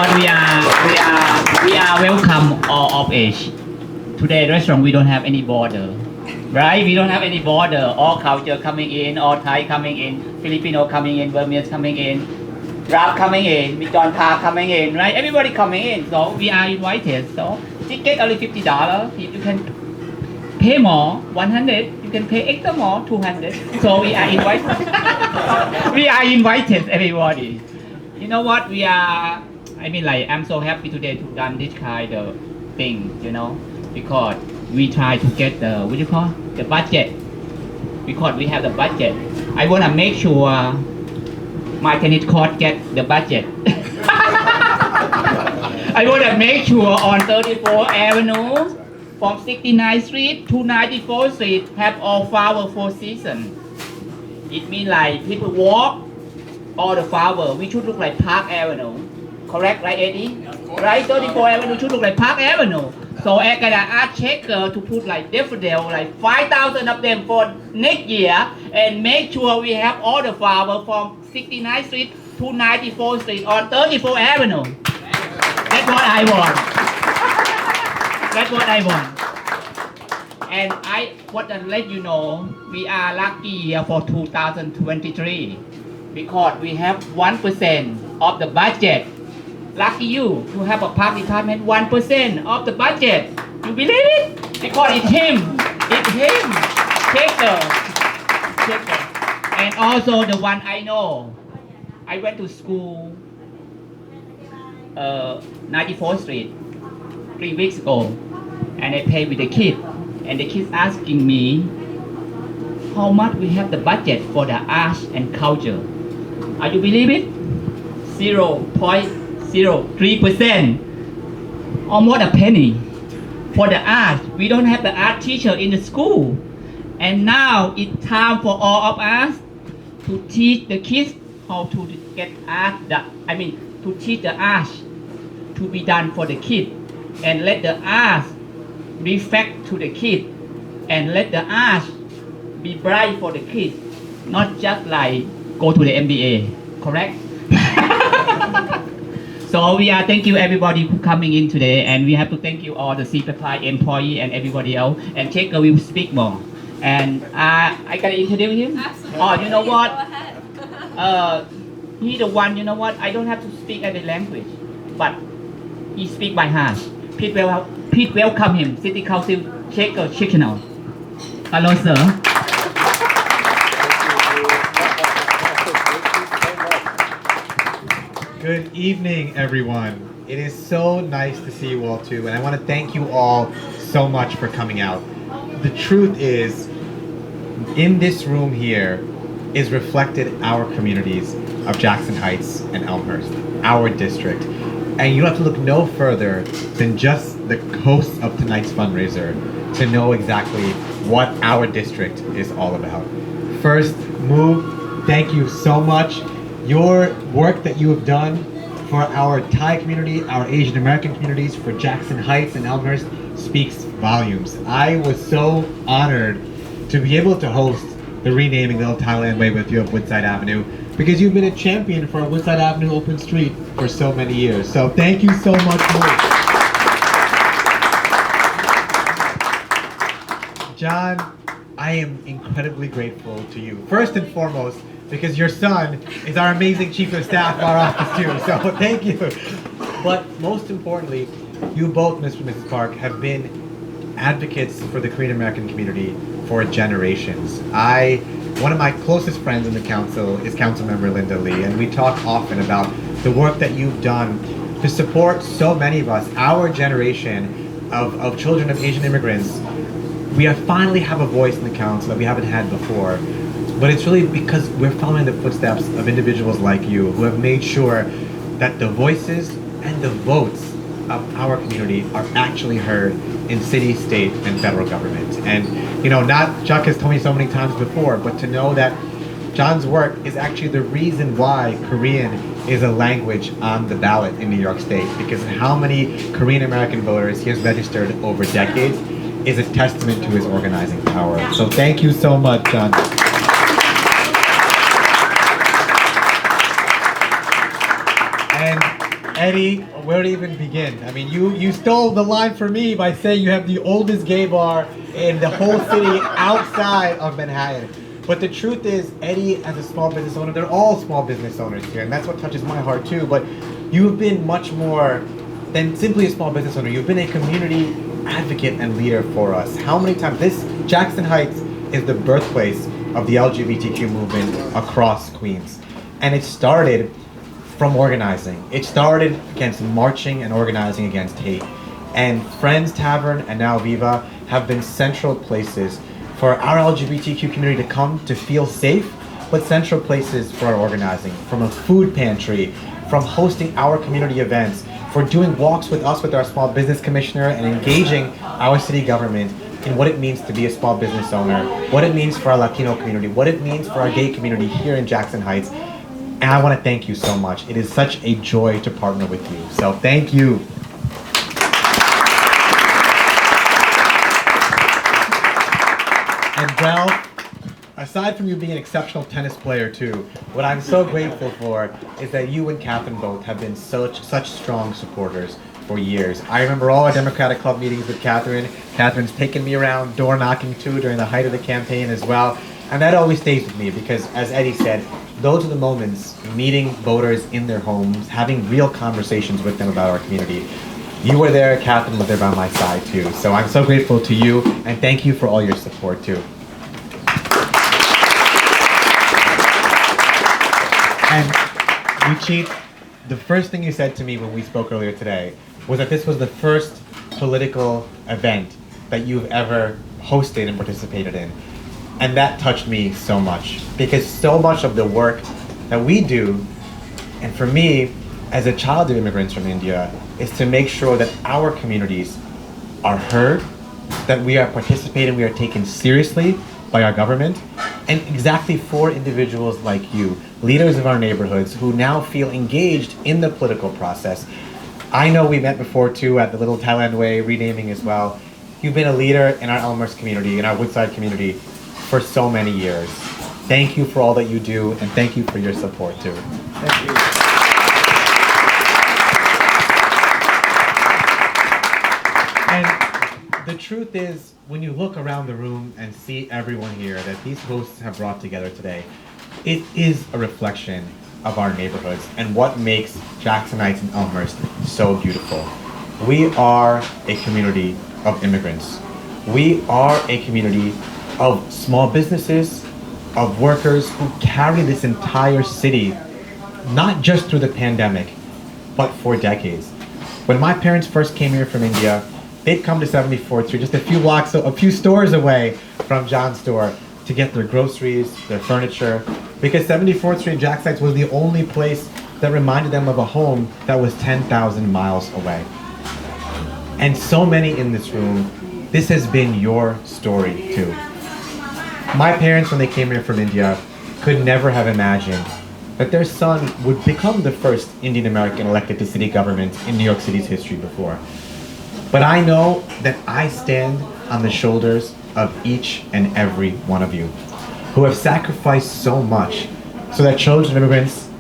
because we are welcome all of age. Today restaurant we don't have any border, right? We don't have any border. All culture coming in, all Thai coming in, Filipino coming in, Burmese coming in, Rap coming in, John Pa coming in, right? Everybody coming in. So we are invited. So ticket only $50. If you can pay more, 100. You can pay extra more, 200. So we are invited. We are invited, everybody. You know what? We are. I mean, like, I'm so happy today to done this kind of thing, you know, because we try to get the what do you call the budget. Because we have the budget. I wanna make sure my tennis court get the budget. I wanna make sure on 34th Avenue from 69th Street to 94th Street have all flower for season. It means like people walk all the flower. We should look like Park Avenue. Correct, right, Eddie? Right, 34th Avenue should look like Park Avenue. So I'm gonna ask Shekar to put like daffodil, like 5,000 of them for next year, and make sure we have all the flower from 69th Street to 94th Street on 34th Avenue. That's what I want. That's what I want. And I want to let you know, we are lucky here for 2023 because we have 1% of the budget. Lucky you to have a park department 1% of the budget. You believe it? Because it's him. It's him. Shekar. And also the one I know. I went to school 94th Street 3 weeks ago, and I played with the kid, and the kids asking me how much we have the budget for the arts and culture. Are you believe it? 0.03%, almost a penny for the art. We don't have the art teacher in the school, and now it's time for all of us to teach the kids how to get art. To teach the art to be done for the kid, and let the art reflect to the kid, and let the art be bright for the kids, not just like go to the MBA. Correct? So we are thank you everybody for coming in today, and we have to thank you all the CPI employee and everybody else. And Shekar will speak more. And I gotta introduce him. Absolutely. Oh, you know what? Go ahead. He the one. You know what? I don't have to speak any language, but he speak by heart. Please welcome him, City Council Shekar Chickenal. Hello, sir. Good evening, everyone. It is so nice to see you all too, and I want to thank you all so much for coming out. The truth is, in this room here is reflected our communities of Jackson Heights and Elmhurst, our district. And you don't have to look no further than just the host of tonight's fundraiser to know exactly what our district is all about. First, Move, thank you so much. Your work that you have done for our Thai community, our Asian American communities, for Jackson Heights and Elmhurst speaks volumes. I was so honored to be able to host the renaming Little Thailand Way with you of Woodside Avenue, because you've been a champion for a Woodside Avenue open street for so many years. So thank you so much, Move. John, I am incredibly grateful to you. First and foremost, because your son is our amazing chief of staff of our office too, so thank you. But most importantly, you both, Mr. and Mrs. Park, have been advocates for the Korean American community for generations. One of my closest friends in the council is Councilmember Linda Lee, and we talk often about the work that you've done to support so many of us, our generation of children of Asian immigrants. We finally have a voice in the council that we haven't had before. But it's really because we're following the footsteps of individuals like you who have made sure that the voices and the votes of our community are actually heard in city, state, and federal government. And, you know, Chuck has told me so many times before, but to know that John's work is actually the reason why Korean is a language on the ballot in New York State, because how many Korean American voters he has registered over decades is a testament to his organizing power. So thank you so much, John. And Eddie, where to even begin? I mean, you stole the line from me by saying you have the oldest gay bar in the whole city outside of Manhattan. But the truth is, Eddie, as a small business owner, they're all small business owners here, and that's what touches my heart too. But you've been much more than simply a small business owner. You've been a community advocate and leader for us. How many times? This Jackson Heights is the birthplace of the LGBTQ movement across Queens. And it started from organizing. It started against marching and organizing against hate. And Friends Tavern and now Viva have been central places for our LGBTQ community to come to feel safe, but central places for our organizing, from a food pantry, from hosting our community events, for doing walks with us with our small business commissioner and engaging our city government in what it means to be a small business owner, what it means for our Latino community, what it means for our gay community here in Jackson Heights. And I want to thank you so much. It is such a joy to partner with you. So thank you. And well, aside from you being an exceptional tennis player too, what I'm so grateful for is that you and Catherine both have been such strong supporters for years. I remember all our Democratic Club meetings with Catherine. Catherine's taken me around door knocking too during the height of the campaign as well. And that always stays with me because, as Eddie said, those are the moments, meeting voters in their homes, having real conversations with them about our community. You were there, Catherine was there by my side too. So I'm so grateful to you, and thank you for all your support too. And Chief, the first thing you said to me when we spoke earlier today was that this was the first political event that you've ever hosted and participated in. And that touched me so much, because so much of the work that we do, and for me, as a child of immigrants from India, is to make sure that our communities are heard, that we are participating, we are taken seriously by our government, and exactly for individuals like you, leaders of our neighborhoods who now feel engaged in the political process. I know we met before too at the Little Thailand Way renaming as well. You've been a leader in our Elmhurst community, in our Woodside community, for so many years. Thank you for all that you do, and thank you for your support too. Thank you. And the truth is, when you look around the room and see everyone here that these hosts have brought together today, it is a reflection of our neighborhoods and what makes Jackson Heights and Elmhurst so beautiful. We are a community of immigrants. We are a community of small businesses, of workers who carry this entire city, not just through the pandemic, but for decades. When my parents first came here from India, they'd come to 74th Street, just a few stores away from John's store, to get their groceries, their furniture, because 74th Street Jackson Heights was the only place that reminded them of a home that was 10,000 miles away. And so many in this room, this has been your story too. My parents, when they came here from India, could never have imagined that their son would become the first Indian American elected to city government in New York City's history before. But I know that I stand on the shoulders of each and every one of you who have sacrificed so much so that children of immigrants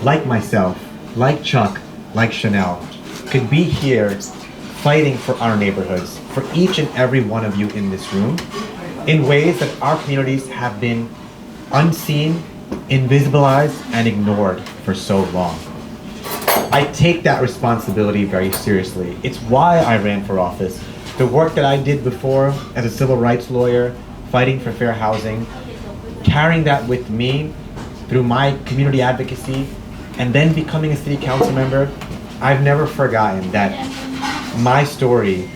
like myself, like Chuck, like Chanel, could be here fighting for our neighborhoods, for each and every one of you in this room, in ways that our communities have been unseen, invisibilized, and ignored for so long. I take that responsibility very seriously. It's why I ran for office. The work that I did before as a civil rights lawyer, fighting for fair housing, carrying that with me through my community advocacy, and then becoming a city council member, I've never forgotten that my story,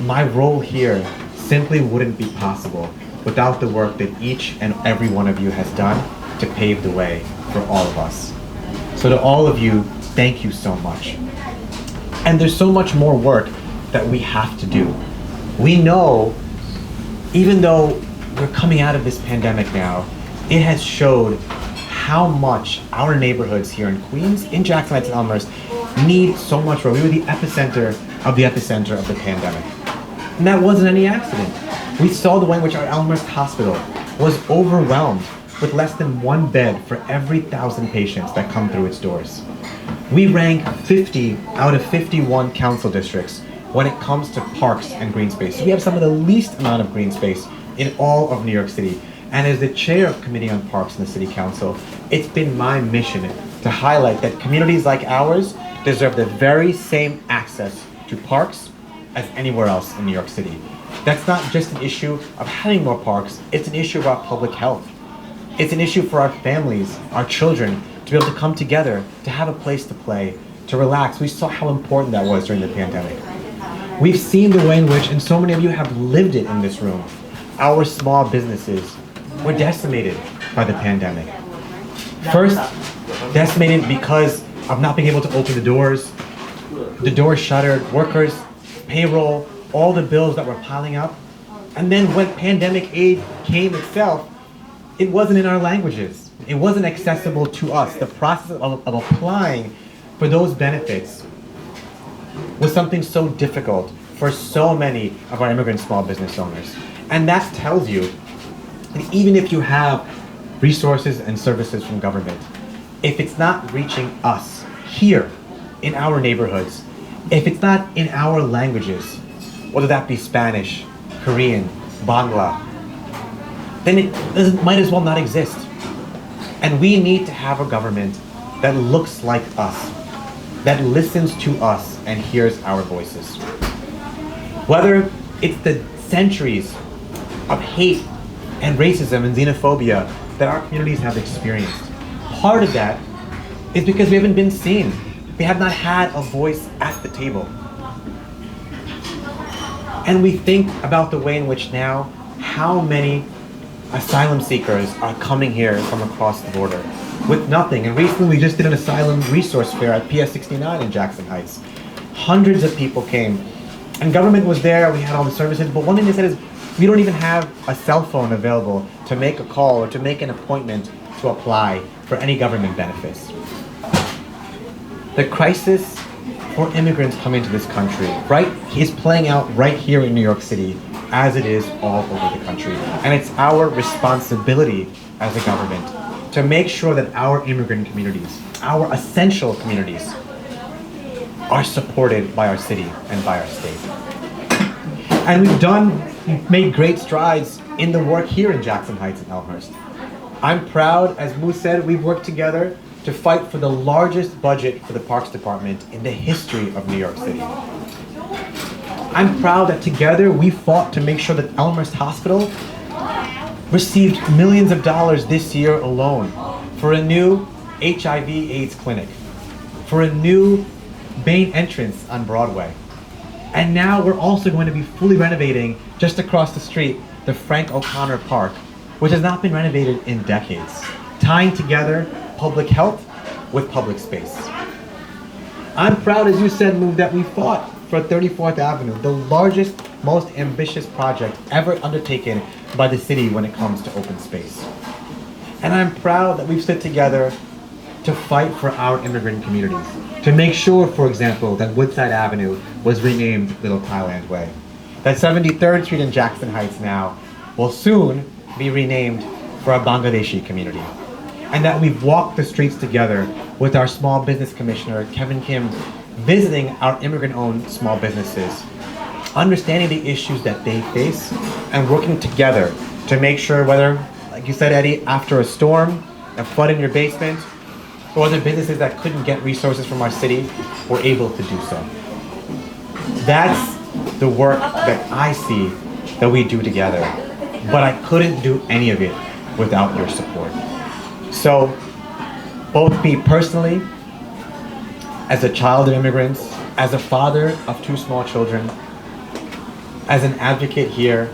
my role here, simply wouldn't be possible without the work that each and every one of you has done to pave the way for all of us. So to all of you, thank you so much. And there's so much more work that we have to do. We know, even though we're coming out of this pandemic now, it has showed how much our neighborhoods here in Queens, in Jackson Heights and Elmhurst, need so much work. We were the epicenter of the pandemic. And that wasn't any accident. We saw the way in which our Elmhurst Hospital was overwhelmed with less than one bed for every 1,000 patients that come through its doors. We rank 50 out of 51 council districts when it comes to parks and green space. We have some of the least amount of green space in all of New York City. And as the chair of Committee on Parks in the City Council, it's been my mission to highlight that communities like ours deserve the very same access to parks as anywhere else in New York City. That's not just an issue of having more parks, it's an issue about public health. It's an issue for our families, our children, to be able to come together, to have a place to play, to relax. We saw how important that was during the pandemic. We've seen the way in which, and so many of you have lived it in this room, our small businesses were decimated by the pandemic. First, decimated because of not being able to open the doors shuttered, workers, payroll, all the bills that were piling up. And then when pandemic aid came itself, it wasn't in our languages. It wasn't accessible to us. The process of applying for those benefits was something so difficult for so many of our immigrant small business owners. And that tells you that even if you have resources and services from government, if it's not reaching us here in our neighborhoods, if it's not in our languages, whether that be Spanish, Korean, Bangla, then it might as well not exist. And we need to have a government that looks like us, that listens to us and hears our voices. Whether it's the centuries of hate and racism and xenophobia that our communities have experienced, part of that is because we haven't been seen. We have not had a voice at the table. And we think about the way in which now, how many asylum seekers are coming here from across the border with nothing. And recently we just did an asylum resource fair at PS 69 in Jackson Heights. Hundreds of people came, and government was there, we had all the services, but one thing they said is, we don't even have a cell phone available to make a call or to make an appointment to apply for any government benefits. The crisis for immigrants coming to this country, is playing out right here in New York City as it is all over the country. And it's our responsibility as a government to make sure that our immigrant communities, our essential communities, are supported by our city and by our state. And we've made great strides in the work here in Jackson Heights and Elmhurst. I'm proud, as Moo said, we've worked together to fight for the largest budget for the Parks Department in the history of New York City. I'm proud that together we fought to make sure that Elmhurst Hospital received millions of dollars this year alone for a new HIV/AIDS clinic, for a new main entrance on Broadway. And now we're also going to be fully renovating, just across the street, the Frank O'Connor Park, which has not been renovated in decades, tying together public health with public space. I'm proud, as you said, Move, that we fought for 34th Avenue, the largest, most ambitious project ever undertaken by the city when it comes to open space. And I'm proud that we've stood together to fight for our immigrant communities, to make sure, for example, that Woodside Avenue was renamed Little Thailand Way, that 73rd Street in Jackson Heights now will soon be renamed for a Bangladeshi community, and that we've walked the streets together with our Small Business Commissioner, Kevin Kim, visiting our immigrant-owned small businesses, understanding the issues that they face, and working together to make sure whether, like you said, Eddie, after a storm, a flood in your basement, or other businesses that couldn't get resources from our city were able to do so. That's the work that I see that we do together, but I couldn't do any of it without your support. So, both me personally, as a child of immigrants, as a father of 2 small children, as an advocate here,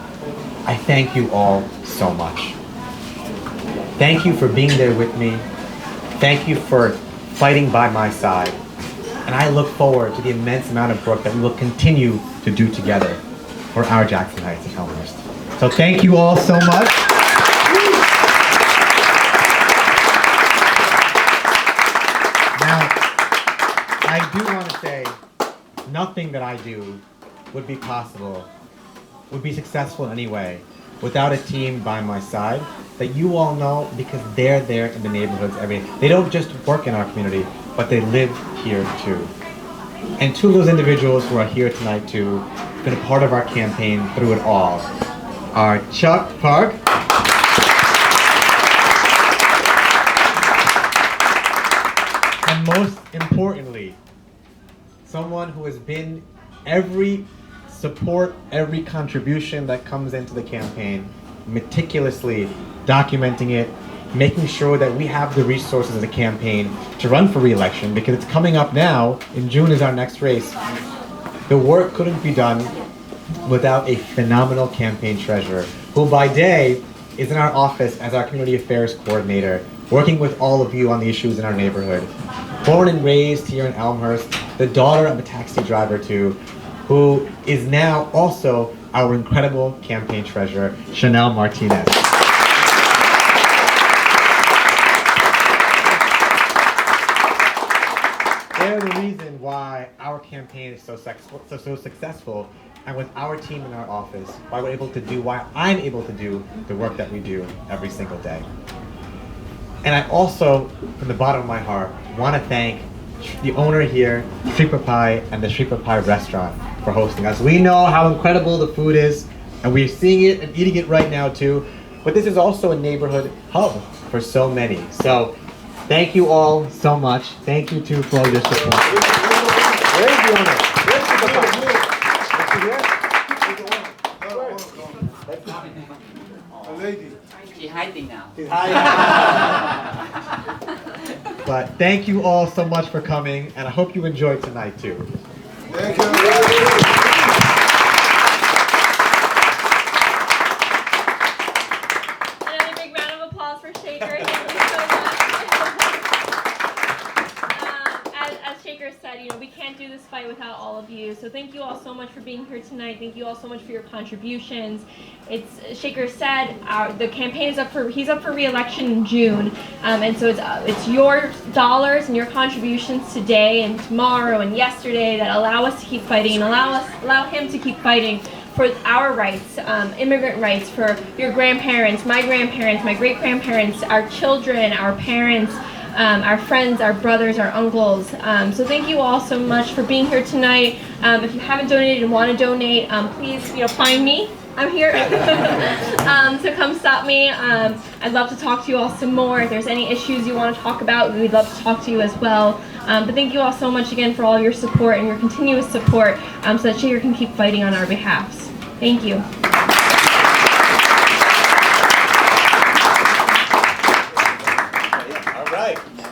I thank you all so much. Thank you for being there with me. Thank you for fighting by my side. And I look forward to the immense amount of work that we will continue to do together for our Jackson Heights and Elmhurst. So thank you all so much. Now, I do want to say, nothing that I do would be possible, would be successful in any way, without a team by my side that you all know because they're there in the neighborhoods every day. They don't just work in our community, but they live here too. And two of those individuals who are here tonight too, been a part of our campaign through it all, are Chuck Park and most importantly, someone who has been every support, every contribution that comes into the campaign, meticulously documenting it, making sure that we have the resources as a campaign to run for re-election, because it's coming up now. In June is our next race. The work couldn't be done without a phenomenal campaign treasurer, who by day is in our office as our community affairs coordinator, working with all of you on the issues in our neighborhood. Born and raised here in Elmhurst, the daughter of a taxi driver too, who is now also our incredible campaign treasurer, Chanel Martinez. They're the reason why our campaign is so successful, and with our team in our office, why I'm able to do the work that we do every single day. And I also, from the bottom of my heart, want to thank the owner here, Shreepa Pie, and the Shreepa Pie restaurant for hosting us. We know how incredible the food is, and we're seeing it and eating it right now too. But this is also a neighborhood hub for so many. So thank you all so much. Thank you too for all your support. Where is the owner? Where's Shreepa Pie? Is she here? A lady. She's hiding now. She's hiding. But thank you all so much for coming, and I hope you enjoyed tonight too. Thank you. Another big round of applause for Shekar. Thank you so much. As Shekar said, we can't do this fight without all of you. So thank you all so much for being here tonight. Thank you all so much for your contributions. Shekar said, the campaign is he's up for re-election in June, and so it's your dollars and your contributions today and tomorrow and yesterday that allow us to keep fighting and allow him to keep fighting for our rights, immigrant rights, for your grandparents, my great-grandparents, our children, our parents, our friends, our brothers, our uncles. So thank you all so much for being here tonight. If you haven't donated and want to donate, please find me. I'm here. So come stop me. I'd love to talk to you all some more. If there's any issues you want to talk about, we'd love to talk to you as well. But thank you all so much again for all your support and your continuous support, so that Shekar can keep fighting on our behalfs. Thank you.